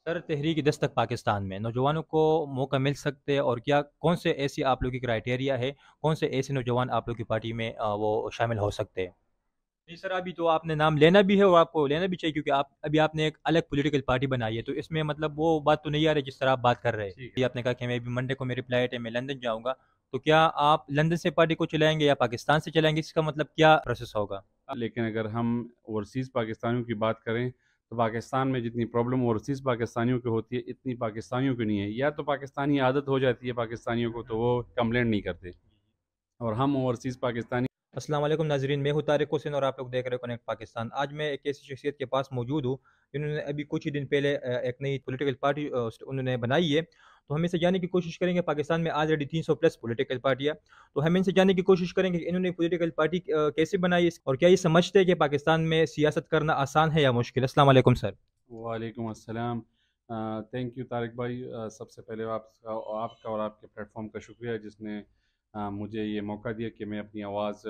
Sir, तहरीक दस्तक पाकिस्तान में नौजवानों को मौका मिल सकते हैं, और क्या कौन से ऐसी आप लोग की क्राइटेरिया है, कौन से ऐसे नौजवान आप लोग की पार्टी में वो शामिल हो सकते हैं? नहीं सर, अभी तो आपने नाम लेना भी है और आपको लेना भी चाहिए, क्योंकि आप अभी आपने एक अलग पॉलिटिकल पार्टी बनाई है, तो इसमें मतलब वो बात तो नहीं आ रही जिस तरह आप बात कर रहे हैं। ठीक ये है। आपने कहा कि मैं अभी मंडे को मेरी फ्लाइट है, मैं लंदन जाऊंगा। तो क्या आप लंदन से पार्टी को चलाएंगे या पाकिस्तान से चलाएंगे? इसका मतलब क्या प्रोसेस होगा? लेकिन अगर हम ओवरसीज़ पाकिस्तानियों की बात करें तो पाकिस्तान में जितनी प्रॉब्लम ओवरसीज़ पाकिस्तानियों की होती है इतनी पाकिस्तानियों की नहीं है। या तो पाकिस्तानी आदत हो जाती है पाकिस्तानियों को तो वो कंप्लेंट नहीं करते, और हम ओवरसीज़ पाकिस्तानी। अस्सलाम वालेकुम नाजरीन, मैं हूं तारिक हुसैन और आप लोग देख रहे हो कनेक्ट पाकिस्तान। आज मैं एक ऐसी शख्सियत के पास मौजूद हूं जिन्होंने अभी कुछ ही दिन पहले एक नई पॉलिटिकल पार्टी उन्होंने बनाई है। तो हम इनसे जानने की कोशिश करेंगे, पाकिस्तान में ऑलरेडी 300 प्लस पॉलिटिकल पार्टियां। तो हम इनसे जानने की कोशिश करेंगे कि इन्होंने पॉलिटिकल पार्टी कैसे बनाई, और क्या ये समझते हैं कि पाकिस्तान में सियासत करना आसान है या मुश्किल। अस्सलाम वालेकुम सर। वालेकुम अस्सलाम। थैंक यू तारिक भाई। सबसे पहले आपका और आपके प्लेटफॉर्म का शुक्रिया जिसने मुझे ये मौका दिया कि मैं अपनी आवाज़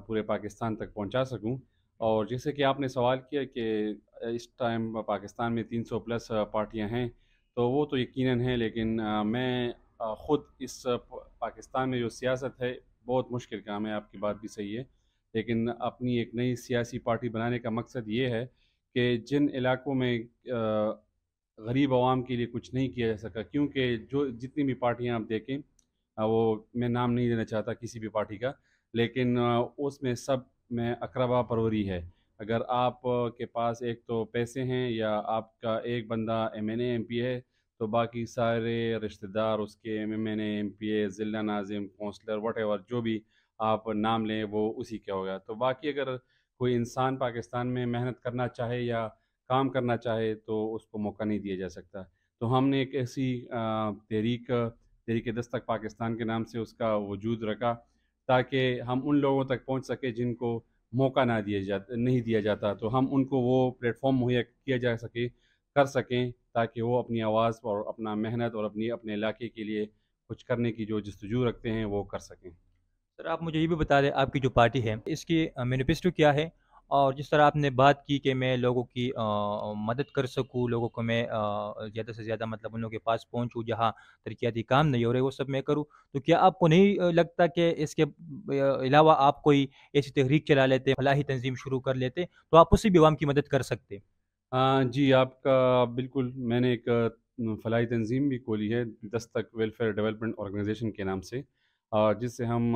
पूरे पाकिस्तान तक पहुंचा सकूं। और जैसे कि आपने सवाल किया कि इस टाइम पाकिस्तान में 300 प्लस पार्टियां हैं, तो वो तो यकीनन है, लेकिन मैं ख़ुद इस पाकिस्तान में जो सियासत है बहुत मुश्किल काम है। आपकी बात भी सही है, लेकिन अपनी एक नई सियासी पार्टी बनाने का मकसद ये है कि जिन इलाकों में गरीब आवाम के लिए कुछ नहीं किया जा सका, क्योंकि जो जितनी भी पार्टियां आप देखें, वो मैं नाम नहीं देना चाहता किसी भी पार्टी का, लेकिन उसमें सब में अकरबा परवरी है। अगर आप के पास एक तो पैसे हैं या आपका एक बंदा एमएनए एमपी है, तो बाकी सारे रिश्तेदार उसके एमएनए एमपी ज़िला नाजिम कौंसलर वटेवर जो भी आप नाम लें वो उसी का होगा। तो बाकी अगर कोई इंसान पाकिस्तान में मेहनत करना चाहे या काम करना चाहे तो उसको मौका नहीं दिया जा सकता। तो हमने एक ऐसी तहरीक तहरीक दस्तक पाकिस्तान के नाम से उसका वजूद रखा, ताकि हम उन लोगों तक पहुंच सके जिनको मौका ना दिया जाता नहीं दिया जाता, तो हम उनको वो प्लेटफॉर्म मुहैया किया जा सके कर सकें, ताकि वो अपनी आवाज़ और अपना मेहनत और अपनी अपने इलाके के लिए कुछ करने की जो जस्तजू रखते हैं वो कर सकें। सर, आप मुझे ये भी बता दें, आपकी जो पार्टी है इसकी मैनिफेस्टो क्या है? और जिस तरह आपने बात की कि मैं लोगों की मदद कर सकूं, लोगों को मैं ज़्यादा से ज़्यादा मतलब उन लोगों के पास पहुंचूं जहां तरक्याती काम नहीं हो रहे, वो सब मैं करूं। तो क्या आपको नहीं लगता कि इसके अलावा आप कोई ऐसी तहरीक चला लेते, फलाही तंजीम शुरू कर लेते, तो आप उससे भी आवाम की मदद कर सकते? जी, आपका बिल्कुल। मैंने एक फ़लाही तंज़ीम भी खोली है, दस्तक वेलफ़ेयर डेवलपमेंट ऑर्गेनाइज़ेशन के नाम से, जिससे हम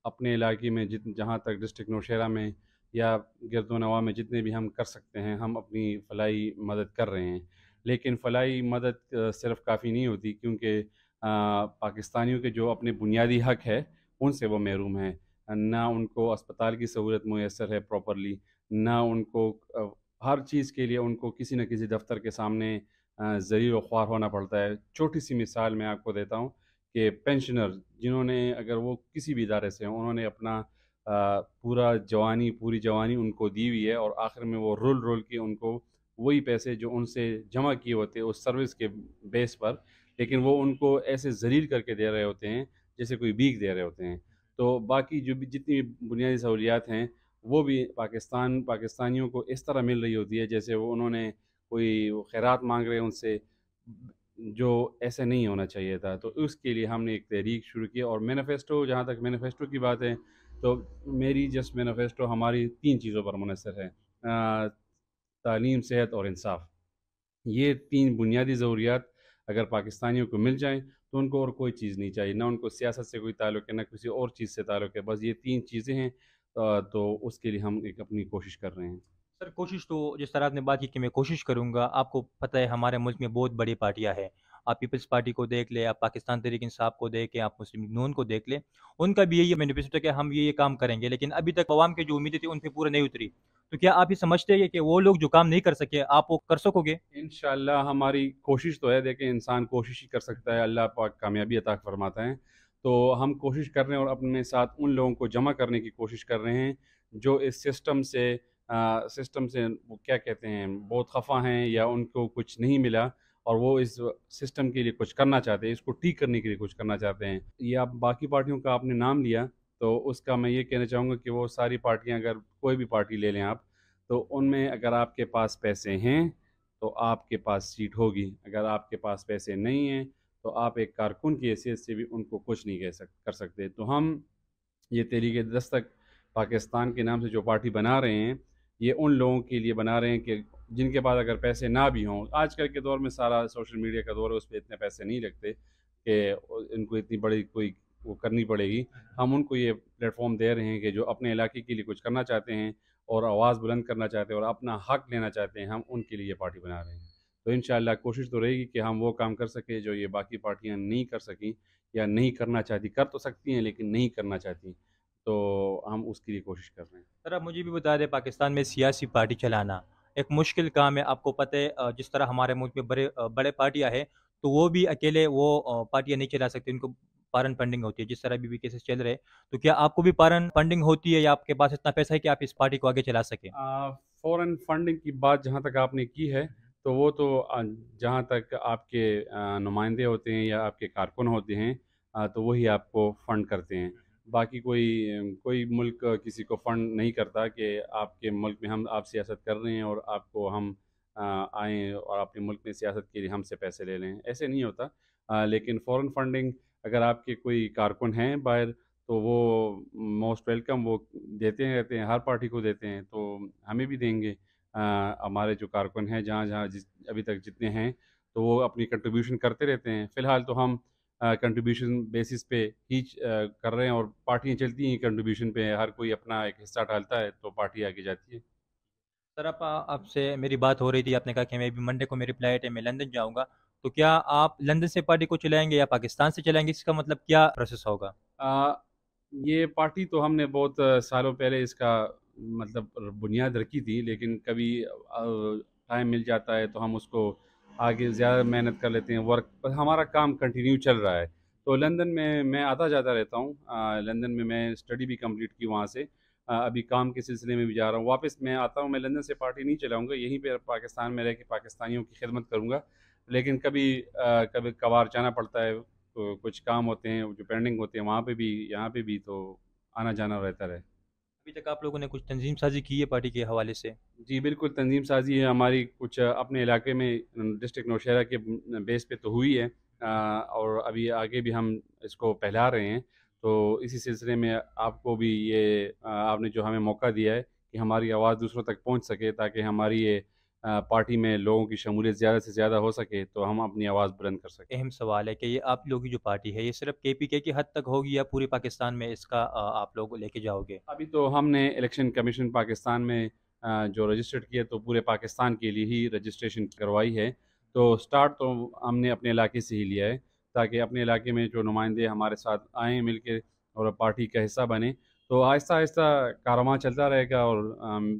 अपने इलाके में जहाँ तक डिस्ट्रिक्ट नौशहरा में या गिरदोनवा में जितने भी हम कर सकते हैं, हम अपनी फ़लाही मदद कर रहे हैं। लेकिन फ़लाही मदद सिर्फ़ काफ़ी नहीं होती, क्योंकि पाकिस्तानियों के जो अपने बुनियादी हक़ है, उनसे वो महरूम हैं। ना उनको अस्पताल की सहूलत मुयस्सर है प्रॉपरली, ना उनको हर चीज़ के लिए उनको किसी न किसी दफ्तर के सामने ज़लील व ख्वार होना पड़ता है। छोटी-सी मिसाल मैं आपको देता हूँ कि पेंशनर जिन्होंने, अगर वो किसी भी इदारे से हों, उन्होंने अपना पूरी जवानी उनको दी हुई है, और आखिर में वो रोल-रोल के उनको वही पैसे जो उनसे जमा किए होते हैं उस सर्विस के बेस पर, लेकिन वो उनको ऐसे ज़लील करके दे रहे होते हैं जैसे कोई भीख दे रहे होते हैं। तो बाकी जो भी जितनी भी बुनियादी सहूलियात हैं, वो भी पाकिस्तानियों को इस तरह मिल रही होती है जैसे वो उन्होंने कोई वो खैरात मांग रहे हैं उनसे, जो ऐसे नहीं होना चाहिए था। तो उसके लिए हमने एक तहरीक शुरू की। और मैनिफेस्टो, जहाँ तक मैनिफेस्टो की बात है, तो मेरी जस्ट मैनिफेस्टो हमारी तीन चीज़ों पर मुनहसर है: तालीम, सेहत और इंसाफ। ये तीन बुनियादी ज़रूरियात अगर पाकिस्तानियों को मिल जाएं तो उनको और कोई चीज़ नहीं चाहिए। ना उनको सियासत से कोई ताल्लुक़ है, ना किसी और चीज़ से ताल्लुक़ है, बस ये तीन चीज़ें हैं। तो उसके लिए हम एक अपनी कोशिश कर रहे हैं। सर, कोशिश तो जिस तरह आपने बात की कि मैं कोशिश करूंगा, आपको पता है हमारे मुल्क में बहुत बड़ी पार्टियां हैं। आप पीपल्स पार्टी को देख ले, आप पाकिस्तान तहरीक इंसाफ को देख ले, आप मुस्लिम नून को देख ले। उनका भी यही मैनिफेस्टो है कि हम ये काम करेंगे, लेकिन अभी तक अवाम की जो उम्मीदें थी उन पर पूरा नहीं उतरी। तो क्या आप ये समझते हैं कि वो लोग जो काम नहीं कर सके, आप वो कर सकोगे? इंशाल्लाह हमारी कोशिश तो है। देखें, इंसान कोशिश ही कर सकता है, अल्लाह पाक कामयाबी अता फरमाता है। तो हम कोशिश कर रहे हैं और अपने साथ उन लोगों को जमा करने की कोशिश कर रहे हैं जो इस सिस्टम से वो क्या कहते हैं, बहुत खफा हैं या उनको कुछ नहीं मिला, और वो इस सिस्टम के लिए कुछ करना चाहते हैं, इसको ठीक करने के लिए कुछ करना चाहते हैं। ये आप बाकी पार्टियों का आपने नाम लिया, तो उसका मैं ये कहना चाहूँगा कि वो सारी पार्टियाँ, अगर कोई भी पार्टी ले लें आप, तो उनमें अगर आपके पास पैसे हैं तो आपके पास सीट होगी। अगर आपके पास पैसे नहीं हैं तो आप एक कारकुन की हैसियत से भी उनको कुछ नहीं कर सकते। तो हम ये तहरीक दस्तक पाकिस्तान के नाम से जो पार्टी बना रहे हैं, ये उन लोगों के लिए बना रहे हैं कि जिनके पास अगर पैसे ना भी हों, आजकल के दौर में सारा सोशल मीडिया का दौर है, उस पे इतने पैसे नहीं लगते कि इनको इतनी बड़ी कोई वो करनी पड़ेगी। हम उनको ये प्लेटफॉर्म दे रहे हैं कि जो अपने इलाके के लिए कुछ करना चाहते हैं और आवाज़ बुलंद करना चाहते हैं और अपना हक लेना चाहते हैं, हम उनके लिए ये पार्टी बना रहे हैं। तो इंशाअल्लाह कोशिश तो रहेगी कि हम वो काम कर सकें जो ये बाकी पार्टियां नहीं कर सकी या नहीं करना चाहती। कर तो सकती हैं लेकिन नहीं करना चाहती, तो हम उसके लिए कोशिश कर रहे हैं। सर आप मुझे भी बता दें, पाकिस्तान में सियासी पार्टी चलाना एक मुश्किल काम है। आपको पता है जिस तरह हमारे मुल्क में बड़े पार्टियां हैं, तो वो भी अकेले वो पार्टियां नहीं चला सकती, उनको पारन फंडिंग होती है। जिस तरह अभी भी केसेस चल रहे हैं, तो क्या आपको भी पारन फंडिंग होती है या आपके पास इतना पैसा है कि आप इस पार्टी को आगे चला सकें? फ़ॉरेन फंडिंग की बात जहाँ तक आपने की है, तो वो तो जहाँ तक आपके नुमाइंदे होते हैं या आपके कारकुन होते हैं, तो वही आपको फ़ंड करते हैं। बाकी कोई मुल्क किसी को फ़ंड नहीं करता कि आपके मुल्क में हम आप सियासत कर रहे हैं और आपको हम आएँ और अपने मुल्क में सियासत के लिए हमसे पैसे ले लें, ऐसे नहीं होता। लेकिन फ़ॉरेन फंडिंग अगर आपके कोई कारकुन हैं बाहर, तो वो मोस्ट वेलकम, वो देते हैं रहते हैं, हर पार्टी को देते हैं, तो हमें भी देंगे। हमारे जो कारकुन हैं जहाँ-जहाँ जिस अभी तक जितने हैं, तो वो अपनी कंट्रीब्यूशन करते रहते हैं। फ़िलहाल तो हम कंट्रीब्यूशन बेसिस पे ही कर रहे हैं और पार्टियाँ चलती हैं कंट्रीब्यूशन पे, हर कोई अपना एक हिस्सा डालता है, तो पार्टी आगे जाती है। सर आप आपसे मेरी बात हो रही थी, आपने कहा कि मैं भी मंडे को मेरी फ्लाइट है, मैं लंदन जाऊंगा। तो क्या आप लंदन से पार्टी को चलाएंगे या पाकिस्तान से चलाएंगे? इसका मतलब क्या प्रोसेस होगा? अ, ये पार्टी तो हमने बहुत सालों पहले इसका मतलब बुनियाद रखी थी, लेकिन कभी टाइम मिल जाता है तो हम उसको आगे ज़्यादा मेहनत कर लेते हैं, वर्क पर हमारा काम कंटिन्यू चल रहा है। तो लंदन में मैं आता जाता रहता हूँ। लंदन में मैं स्टडी भी कंप्लीट की वहाँ से। अभी काम के सिलसिले में भी जा रहा हूँ, वापस मैं आता हूँ। मैं लंदन से पार्टी नहीं चलाऊँगा, यहीं पे पाकिस्तान में रह के पाकिस्तानियों की खिदमत करूँगा। लेकिन कभी कभार जाना पड़ता है, तो कुछ काम होते हैं जो पेंडिंग होते हैं, वहाँ पे भी यहाँ पे भी, तो आना जाना रहता रहे। अभी तक आप लोगों ने कुछ तंजीम साजी की है पार्टी के हवाले से? जी बिल्कुल, तंजीम साज़ी है हमारी कुछ अपने इलाके में डिस्ट्रिक्ट नौशहरा के बेस पे तो हुई है। और अभी आगे भी हम इसको फैला रहे हैं। तो इसी सिलसिले में आपको भी ये आपने जो हमें मौका दिया है कि हमारी आवाज़ दूसरों तक पहुंच सके, ताकि हमारी ये पार्टी में लोगों की शमूलियत ज़्यादा से ज़्यादा हो सके, तो हम अपनी आवाज़ बुलंद कर सकें। अहम सवाल है कि ये आप लोगों की जो पार्टी है, ये सिर्फ केपीके की हद तक होगी या पूरे पाकिस्तान में इसका आप लोग लेके जाओगे? अभी तो हमने इलेक्शन कमीशन पाकिस्तान में जो रजिस्टर्ड किया, तो पूरे पाकिस्तान के लिए ही रजिस्ट्रेशन करवाई है। तो स्टार्ट तो हमने अपने इलाके से ही लिया है, ताकि अपने इलाके में जो नुमाइंदे हमारे साथ आएँ मिल के और पार्टी का हिस्सा बने। तो आहिस्ता आहिस्ता कारवां चलता रहेगा और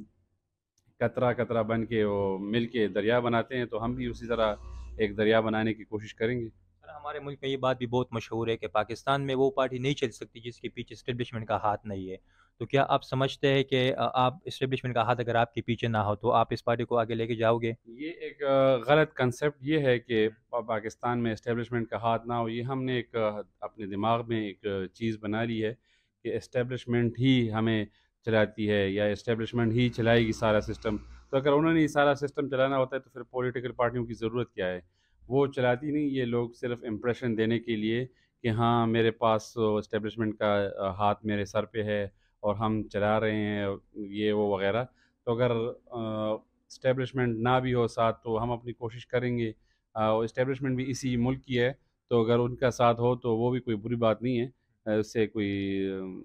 कतरा कतरा बन के वो मिल के दरिया बनाते हैं, तो हम भी उसी तरह एक दरिया बनाने की कोशिश करेंगे। सर हमारे मुल्क में ये बात भी बहुत मशहूर है कि पाकिस्तान में वो पार्टी नहीं चल सकती जिसके पीछे इस्टेब्लिशमेंट का हाथ नहीं है। तो क्या आप समझते हैं कि आप इस्टेब्लिशमेंट का हाथ अगर आपके पीछे ना हो, तो आप इस पार्टी को आगे लेके जाओगे? ये एक गलत कंसेप्ट ये है कि पाकिस्तान में इस्टेब्लिशमेंट का हाथ ना हो। ये हमने एक अपने दिमाग में एक चीज़ बना ली है कि इस्टेब्लिशमेंट ही हमें चलाती है या इस्टेब्लिशमेंट ही चलाएगी सारा सिस्टम। तो अगर उन्होंने ये सारा सिस्टम चलाना होता है, तो फिर पॉलिटिकल पार्टियों की ज़रूरत क्या है? वो चलाती नहीं, ये लोग सिर्फ इम्प्रेशन देने के लिए कि हाँ मेरे पास इस्टेब्लिशमेंट का हाथ मेरे सर पे है और हम चला रहे हैं ये वो वगैरह। तो अगर इस्टेब्लिशमेंट ना भी हो साथ, तो हम अपनी कोशिश करेंगे। और इस्टेब्लिशमेंट भी इसी मुल्क की है, तो अगर उनका साथ हो तो वो भी कोई बुरी बात नहीं है। उससे कोई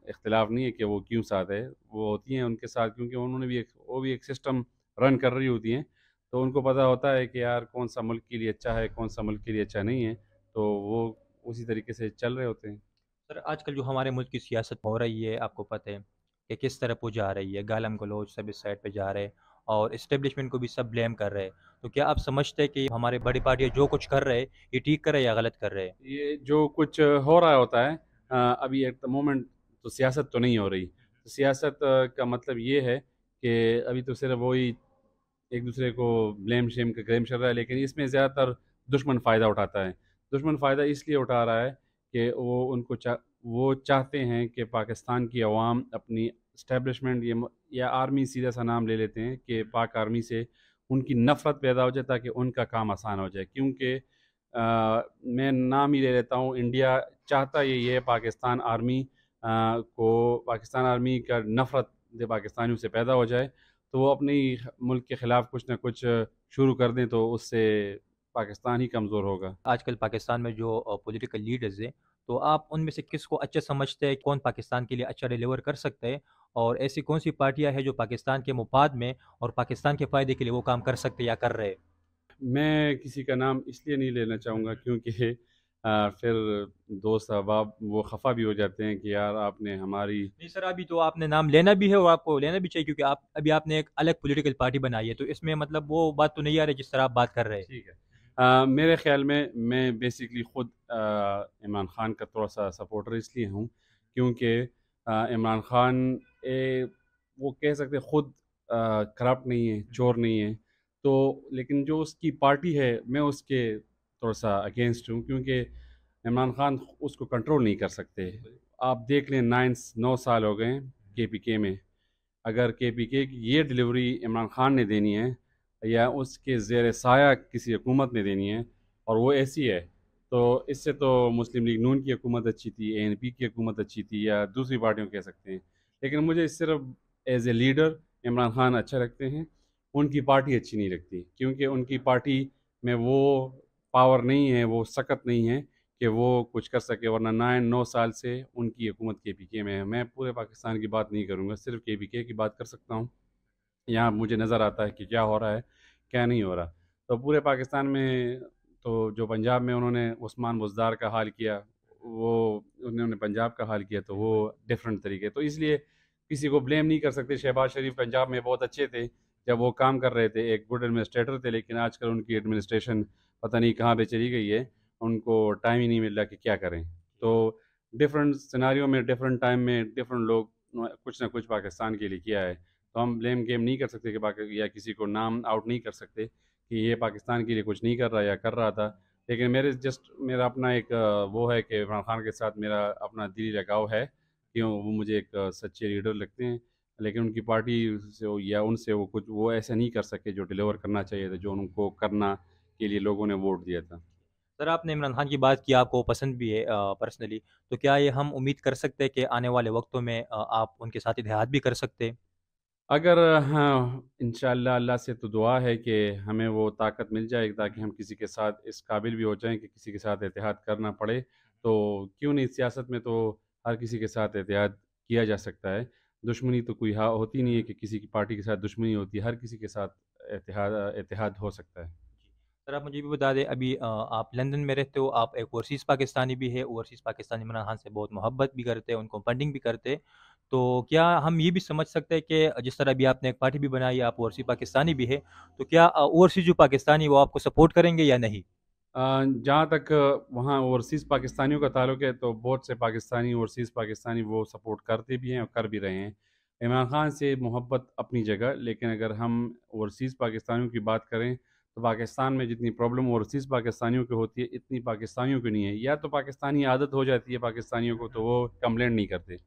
इख्तिलाफ़ नहीं है कि वो क्यों साथ है। वो होती हैं उनके साथ क्योंकि उन्होंने भी एक वो भी एक सिस्टम रन कर रही होती हैं। तो उनको पता होता है कि यार कौन-सा मुल्क के लिए अच्छा है, कौन-सा मुल्क के लिए अच्छा नहीं है। तो वो उसी तरीके से चल रहे होते हैं। सर आजकल जो हमारे मुल्क की सियासत हो रही है, आपको पता है कि किस तरफ वो जा रही है, गालम गलोच सब इस साइड पे जा रहे हैं और इस्टेब्लिशमेंट को भी सब ब्लेम कर रहे हैं। तो क्या आप समझते हैं कि हमारे बड़ी पार्टियां जो कुछ कर रहे हैं, ये ठीक कर रहे हैं या गलत कर रहे हैं? ये जो कुछ हो रहा होता है अभी एट द मोमेंट, तो सियासत तो नहीं हो रही। तो सियासत का मतलब ये है कि अभी तो सिर्फ वही एक दूसरे को ब्लेम शेम का गेम चल रहा है, लेकिन इसमें ज़्यादातर दुश्मन फ़ायदा उठाता है। दुश्मन फ़ायदा इसलिए उठा रहा है कि वो चाहते हैं कि पाकिस्तान की अवाम अपनी इस्टेब्लिशमेंट या आर्मी, सीधा सा नाम ले लेते हैं कि पाक आर्मी से उनकी नफ़रत पैदा हो जाए ताकि उनका काम आसान हो जाए। क्योंकि मैं नाम ही ले लेता हूँ, इंडिया चाहता ये है पाकिस्तान आर्मी का नफ़रत जो पाकिस्तानियों से पैदा हो जाए, तो वो अपने ही मुल्क के ख़िलाफ़ कुछ ना कुछ शुरू कर दें, तो उससे पाकिस्तान ही कमज़ोर होगा। आजकल पाकिस्तान में जो पॉलिटिकल लीडर्स हैं, तो आप उनमें से किसको अच्छा समझते हैं? कौन पाकिस्तान के लिए अच्छा डिलीवर कर सकता है? और ऐसी कौन-सी पार्टियाँ हैं जो पाकिस्तान के मुफ़ाद में और पाकिस्तान के फ़ायदे के लिए वो काम कर सकते हैं या कर रहे हैं? मैं किसी का नाम इसलिए नहीं लेना चाहूँगा क्योंकि फिर दोस्त अहबाब वो ख़फ़ा भी हो जाते हैं कि यार आपने हमारी। नहीं सर, अभी तो आपने नाम लेना भी है और आपको लेना भी चाहिए, क्योंकि आप अभी आपने एक अलग पॉलिटिकल पार्टी बनाई है, तो इसमें मतलब वो बात तो नहीं आ रही जिस तरह आप बात कर रहे हैं। ठीक है। मेरे ख़्याल में मैं बेसिकली ख़ुद इमरान ख़ान का थोड़ा-सा सपोर्टर इसलिए हूँ क्योंकि इमरान ख़ान वो कह सकते हैं ख़ुद करप्ट नहीं है, चोर नहीं है। तो लेकिन जो उसकी पार्टी है, मैं उसके थोड़ा-सा अगेंस्ट हूँ क्योंकि इमरान ख़ान उसको कंट्रोल नहीं कर सकते। आप देख लें 9 साल हो गए हैं केपीके में। अगर केपीके की ये डिलीवरी इमरान ख़ान ने देनी है या उसके ज़ेर साया किसी हुकूमत ने देनी है और वो ऐसी है, तो इससे तो मुस्लिम लीग नून की हुकूमत अच्छी थी, एएनपी की हुकूमत अच्छी थी या दूसरी पार्टियों कह सकते हैं। लेकिन मुझे सिर्फ as a leader Imran Khan अच्छा लगते हैं, उनकी पार्टी अच्छी नहीं लगती क्योंकि उनकी पार्टी में वो पावर नहीं है, वो सख्त नहीं है कि वो कुछ कर सके, वरना 9 साल से उनकी हुकूमत केपीके में है। मैं पूरे पाकिस्तान की बात नहीं करूँगा, सिर्फ केपीके की बात कर सकता हूँ। यहाँ मुझे नज़र आता है कि क्या हो रहा है, क्या नहीं हो रहा। तो पूरे पाकिस्तान में तो जो पंजाब में उन्होंने उस्मान बुज़दार का हाल किया, वो उन्होंने पंजाब का हाल किया, तो वो डिफरेंट तरीके, तो इसलिए किसी को ब्लेम नहीं कर सकते। शहबाज शरीफ पंजाब में बहुत अच्छे थे, जब वो काम कर रहे थे, एक गुड एडमिनिस्ट्रेटर थे, लेकिन आजकल उनकी एडमिनिस्ट्रेशन पता नहीं कहाँ पे चली गई है, उनको टाइम ही नहीं मिल रहा कि क्या करें। तो डिफरेंट सिनेरियो में, डिफरेंट टाइम में डिफरेंट लोग कुछ ना कुछ पाकिस्तान के लिए किया है। तो हम ब्लेम गेम नहीं कर सकते कि या किसी को नाम आउट नहीं कर सकते कि ये पाकिस्तान के लिए कुछ नहीं कर रहा या कर रहा था। लेकिन मेरा अपना एक वो है कि इमरान खान के साथ मेरा अपना दिली लगाव है, क्यों वो मुझे एक सच्चे लीडर लगते हैं। लेकिन उनकी पार्टी से या उनसे वो ऐसा नहीं कर सके जो डिलीवर करना चाहिए था, जो उनको करना के लिए लोगों ने वोट दिया था। सर, आपने इमरान खान की बात की, आपको पसंद भी है पर्सनली, तो क्या ये हम उम्मीद कर सकते हैं कि आने वाले वक्तों में आप उनके साथ इत्तेहाद भी कर सकते हैं? अगर हाँ, इंशाअल्लाह अल्लाह से तो दुआ है कि हमें वो ताकत मिल जाए ताकि हम किसी के साथ इस काबिल भी हो जाएँ कि किसी के साथ इत्तेहाद करना पड़े, तो क्यों नहीं, सियासत में तो हर किसी के साथ इत्तेहाद किया जा सकता है। दुश्मनी तो कोई होती नहीं है कि किसी की पार्टी के साथ दुश्मनी होती है, हर किसी के साथ इत्तेहाद हो सकता है। सर, आप मुझे भी बता दें, अभी आप लंदन में रहते हो, आप एक ओवरसीज़ पाकिस्तानी भी है, ओवरसीज़ पाकिस्तानी इमरान खान से बहुत मोहब्बत भी करते हैं, उनको फंडिंग भी करते हैं। तो क्या हम ये भी समझ सकते हैं कि जिस तरह अभी आपने एक पार्टी भी बनाई है, आप ओवरसीज़ पाकिस्तानी भी है, तो क्या ओवरसीज़ जो पाकिस्तानी वो आपको सपोर्ट करेंगे या नहीं? जहाँ तक वहाँ ओवरसीज़ पाकिस्तानियों का ताल्लुक है, तो बहुत से पाकिस्तानी ओवरसीज़ पाकिस्तानी वो सपोर्ट करते भी हैं और कर भी रहे हैं। इमरान खान से मोहब्बत अपनी जगह, लेकिन अगर हम ओवरसीज़ पाकिस्तानियों की बात करें, तो पाकिस्तान में जितनी प्रॉब्लम ओवरसीज़ पाकिस्तानियों को होती है, इतनी पाकिस्तानियों को नहीं है। या तो पाकिस्तानी आदत हो जाती है पाकिस्तानियों को, तो वो कंप्लेंट नहीं करते।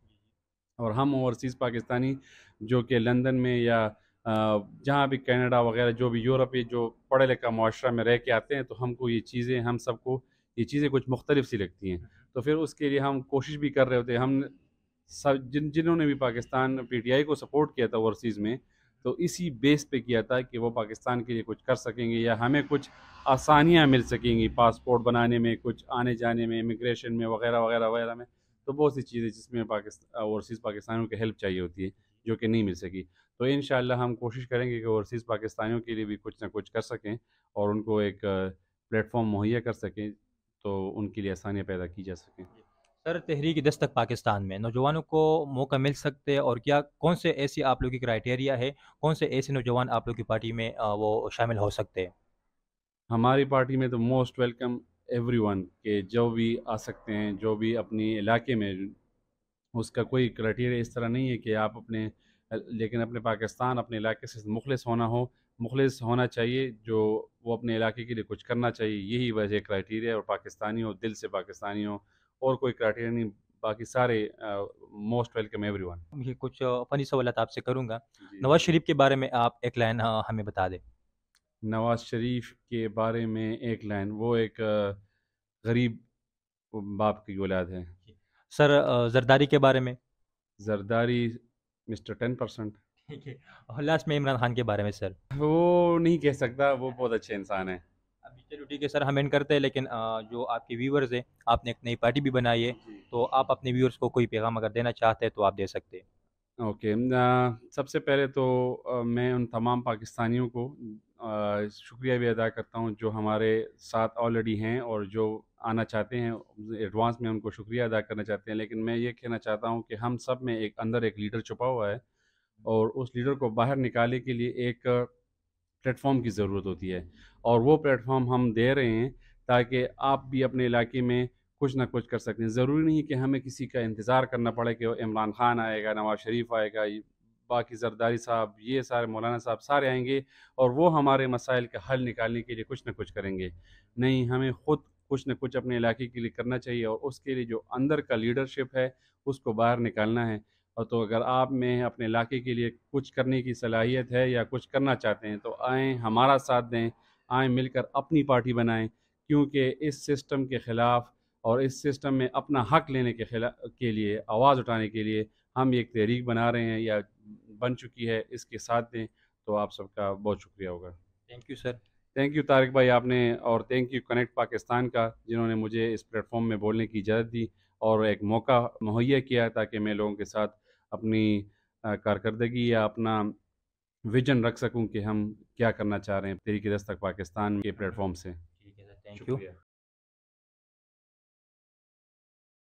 और हम ओवरसीज़ पाकिस्तानी जो कि लंदन में या जहाँ भी कनाडा वगैरह जो भी यूरोपीय जो पढ़ा लिखा मुआशरा में रह के आते हैं, तो हमको ये चीज़ें, हम सबको ये चीज़ें कुछ मुख्तलिफ सी लगती हैं। तो फिर उसके लिए हम कोशिश भी कर रहे होते हैं। हम सब जिन्होंने भी पाकिस्तान पीटीआई को सपोर्ट किया था ओवरसीज़ में, तो इसी बेस पे किया था कि वो पाकिस्तान के लिए कुछ कर सकेंगे या हमें कुछ आसानियाँ मिल सकेंगी पासपोर्ट बनाने में, कुछ आने जाने में, इमिग्रेशन में वगैरह वगैरह वगैरह में। तो बहुत सी चीज़ें जिसमें ओवरसीज़ पाकिस्तानियों की हेल्प चाहिए होती है, जो कि नहीं मिल सकी। तो इंशाअल्लाह हम कोशिश करेंगे कि ओवरसीज़ पाकिस्तानियों के लिए भी कुछ ना कुछ कर सकें और उनको एक प्लेटफ़ॉर्म मुहैया कर सकें, तो उनके लिए आसानियाँ पैदा की जा सकें। सर, तहरीक दस्तक पाकिस्तान में नौजवानों को मौका मिल सकते हैं, और क्या कौन से ऐसी आप लोगों की क्राइटेरिया है, कौन से ऐसे नौजवान आप लोग की पार्टी में वो शामिल हो सकते हैं? हमारी पार्टी में तो मोस्ट वेलकम एवरीवन के जो भी आ सकते हैं, जो भी अपने इलाके में, उसका कोई क्राइटेरिया इस तरह नहीं है कि आप लेकिन अपने पाकिस्तान, अपने इलाके से मुखलिस होना चाहिए, जो वो अपने इलाके के लिए कुछ करना चाहिए, यही वजह क्राइटेरिया है। और पाकिस्तानी हो, दिल से पाकिस्तानी हो, और कोई क्राइटेरिया नहीं, बाकी सारे मोस्ट वेलकम एवरीवन। ये कुछ फ़नी सवालात आपसे करूँगा। जी नवाज़ ज़रूर। शरीफ के बारे में आप एक लाइन हमें बता दें। नवाज़ शरीफ के बारे में एक लाइन, वो एक गरीब बाप की औलाद है। सर जरदारी के बारे में। जरदारी मिस्टर 10%। ठीक है। और लास्ट में इमरान खान के बारे में सर। वो नहीं कह सकता, वो बहुत अच्छे इंसान है। अभी चलो ठीक है सर, हम एंड करते हैं, लेकिन जो आपके व्यूवर्स हैं, आपने एक नई पार्टी भी बनाई है, जी। तो आप अपने व्यूवर्स को कोई पैगाम अगर देना चाहते हैं तो आप दे सकते हैं। ओके, सबसे पहले तो मैं उन तमाम पाकिस्तानियों को शुक्रिया भी अदा करता हूँ जो हमारे साथ ऑलरेडी हैं और जो आना चाहते हैं। एडवांस में उनको शुक्रिया अदा करना चाहते हैं, लेकिन मैं ये कहना चाहता हूँ कि हम सब में एक अंदर एक लीडर छुपा हुआ है, और उस लीडर को बाहर निकालने के लिए एक प्लेटफॉर्म की ज़रूरत होती है, और वो प्लेटफॉर्म हम दे रहे हैं ताकि आप भी अपने इलाके में कुछ ना कुछ कर सकें। ज़रूरी नहीं कि हमें किसी का इंतज़ार करना पड़े कि इमरान खान आएगा, नवाज़ शरीफ आएगा, बाकी जरदारी साहब, ये सारे मौलाना साहब सारे आएंगे और वो हमारे मसाइल का हल निकालने के लिए कुछ ना कुछ करेंगे। नहीं, हमें ख़ुद कुछ ना कुछ अपने इलाके के लिए करना चाहिए, और उसके लिए जो अंदर का लीडरशिप है उसको बाहर निकालना है। और तो अगर आप में अपने इलाके के लिए कुछ करने की सलाहियत है या कुछ करना चाहते हैं तो आएँ, हमारा साथ दें, आएँ मिलकर अपनी पार्टी बनाएँ, क्योंकि इस सिस्टम के ख़िलाफ़ और इस सिस्टम में अपना हक़ लेने के लिए, आवाज़ उठाने के लिए हम एक तहरीक बना रहे हैं या बन चुकी है, इसके साथ दें तो आप सबका बहुत शुक्रिया होगा। Thank you sir. Thank you Tariq भाई, आपने, और थैंक यू कनेक्ट पाकिस्तान का, जिन्होंने मुझे इस प्लेटफॉर्म में बोलने की इजाज़त दी और एक मौका मुहैया किया ताकि मैं लोगों के साथ अपनी कारकर्दगी या अपना विजन रख सकूं कि हम क्या करना चाह रहे हैं तहरीक दस्तक पाकिस्तान के प्लेटफॉर्म से। ठीक है सर, थैंक यू। शुक्रिया।